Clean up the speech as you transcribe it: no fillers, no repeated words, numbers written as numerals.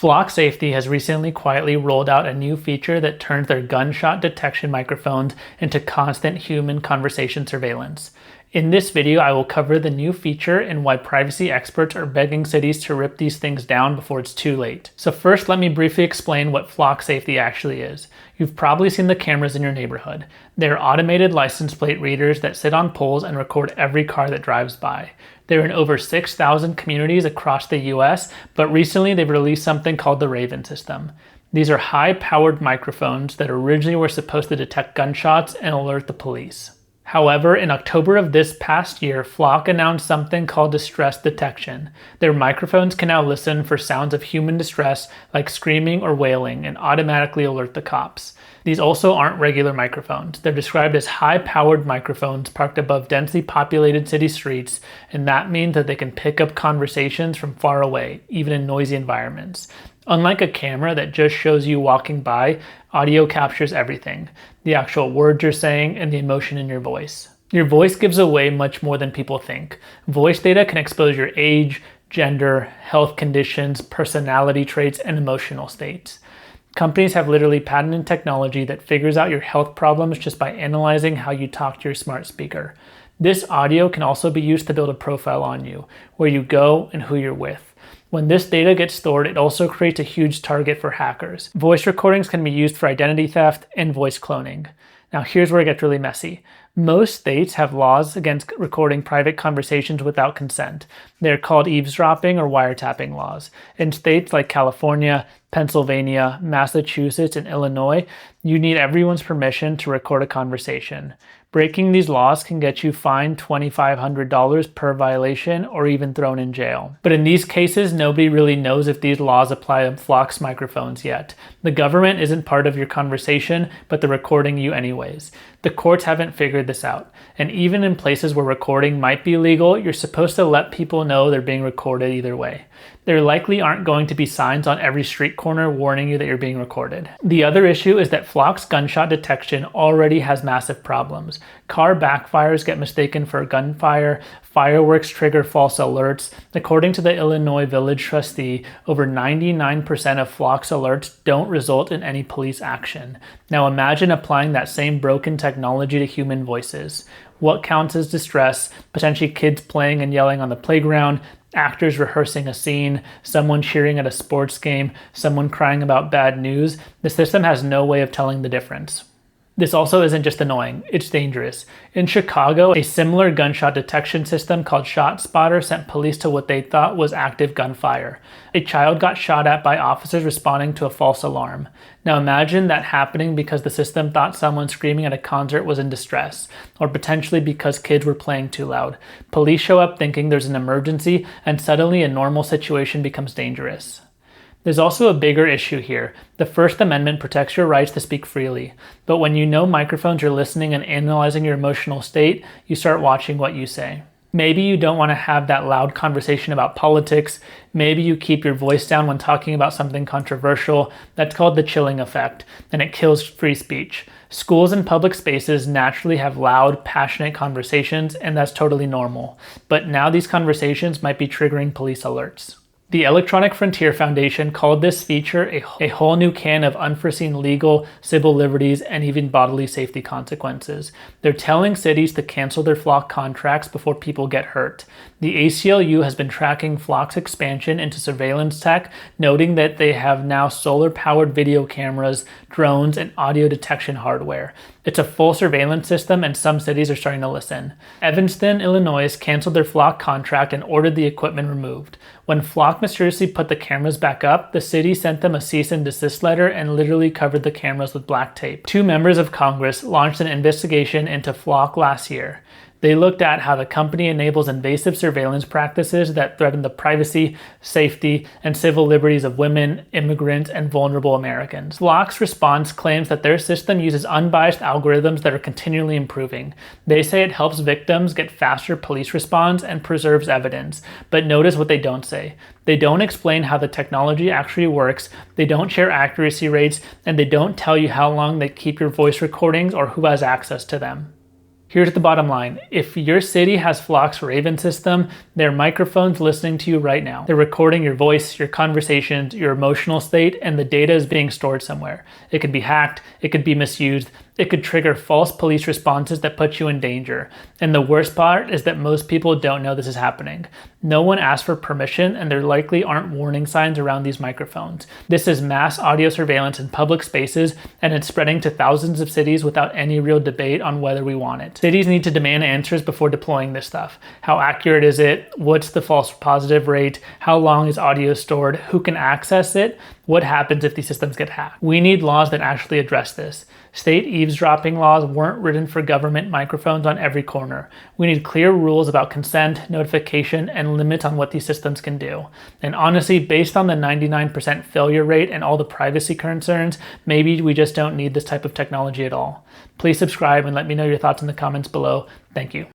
Flock Safety has recently quietly rolled out a new feature that turns their gunshot detection microphones into constant human conversation surveillance. In this video, I will cover the new feature and why privacy experts are begging cities to rip these things down before it's too late. So first, let me briefly explain what Flock Safety actually is. You've probably seen the cameras in your neighborhood. They're automated license plate readers that sit on poles and record every car that drives by. They're in over 6,000 communities across the US, but recently they've released something called the Raven system. These are high-powered microphones that originally were supposed to detect gunshots and alert the police. However, in October of this past year, Flock announced something called distress detection. Their microphones can now listen for sounds of human distress like screaming or wailing and automatically alert the cops. These also aren't regular microphones. They're described as high-powered microphones parked above densely populated city streets, and that means that they can pick up conversations from far away, even in noisy environments. Unlike a camera that just shows you walking by, audio captures everything. The actual words you're saying and the emotion in your voice. Your voice gives away much more than people think. Voice data can expose your age, gender, health conditions, personality traits, and emotional states. Companies have literally patented technology that figures out your health problems just by analyzing how you talk to your smart speaker. This audio can also be used to build a profile on you, where you go and who you're with. When this data gets stored, it also creates a huge target for hackers. Voice recordings can be used for identity theft and voice cloning. Now here's where it gets really messy. Most states have laws against recording private conversations without consent. They're called eavesdropping or wiretapping laws. In states like California, Pennsylvania, Massachusetts, and Illinois, you need everyone's permission to record a conversation. Breaking these laws can get you fined $2,500 per violation or even thrown in jail. But in these cases, nobody really knows if these laws apply to Flock's microphones yet. The government isn't part of your conversation, but they're recording you anyways. The courts haven't figured this out. And even in places where recording might be legal, you're supposed to let people know they're being recorded either way. There likely aren't going to be signs on every street corner warning you that you're being recorded. The other issue is that Flock's gunshot detection already has massive problems. Car backfires get mistaken for gunfire, fireworks trigger false alerts. According to the Illinois Village Trustee, over 99% of Flock's alerts don't result in any police action. Now imagine applying that same broken technology to human voices. What counts as distress? Potentially kids playing and yelling on the playground, actors rehearsing a scene, someone cheering at a sports game, someone crying about bad news. The system has no way of telling the difference. This also isn't just annoying, it's dangerous. In Chicago, a similar gunshot detection system called ShotSpotter sent police to what they thought was active gunfire. A child got shot at by officers responding to a false alarm. Now imagine that happening because the system thought someone screaming at a concert was in distress, or potentially because kids were playing too loud. Police show up thinking there's an emergency, and suddenly a normal situation becomes dangerous. There's also a bigger issue here. The First Amendment protects your rights to speak freely. But when you know microphones are listening and analyzing your emotional state, you start watching what you say. Maybe you don't want to have that loud conversation about politics. Maybe you keep your voice down when talking about something controversial. That's called the chilling effect, and it kills free speech. Schools and public spaces naturally have loud, passionate conversations, and that's totally normal. But now these conversations might be triggering police alerts. The Electronic Frontier Foundation called this feature a whole new can of unforeseen legal, civil liberties, and even bodily safety consequences. They're telling cities to cancel their Flock contracts before people get hurt. The ACLU has been tracking Flock's expansion into surveillance tech, noting that they have now solar-powered video cameras, drones, and audio detection hardware. It's a full surveillance system, and some cities are starting to listen. Evanston, Illinois canceled their Flock contract and ordered the equipment removed. When Flock mysteriously put the cameras back up, the city sent them a cease and desist letter and literally covered the cameras with black tape. 2 members of Congress launched an investigation into Flock last year. They looked at how the company enables invasive surveillance practices that threaten the privacy, safety, and civil liberties of women, immigrants, and vulnerable Americans. Flock's response claims that their system uses unbiased algorithms that are continually improving. They say it helps victims get faster police response and preserves evidence. But notice what they don't say. They don't explain how the technology actually works, they don't share accuracy rates, and they don't tell you how long they keep your voice recordings or who has access to them. Here's the bottom line. If your city has Flock's Raven system, there are microphones listening to you right now. They're recording your voice, your conversations, your emotional state, and the data is being stored somewhere. It could be hacked, it could be misused, it could trigger false police responses that put you in danger. And the worst part is that most people don't know this is happening. No one asked for permission, and there likely aren't warning signs around these microphones. This is mass audio surveillance in public spaces, and it's spreading to thousands of cities without any real debate on whether we want it. Cities need to demand answers before deploying this stuff. How accurate is it? What's the false positive rate? How long is audio stored? Who can access it? What happens if these systems get hacked? We need laws that actually address this. State eavesdropping laws weren't written for government microphones on every corner. We need clear rules about consent, notification, and limits on what these systems can do. And honestly, based on the 99% failure rate and all the privacy concerns, maybe we just don't need this type of technology at all. Please subscribe and let me know your thoughts in the comments below. Thank you.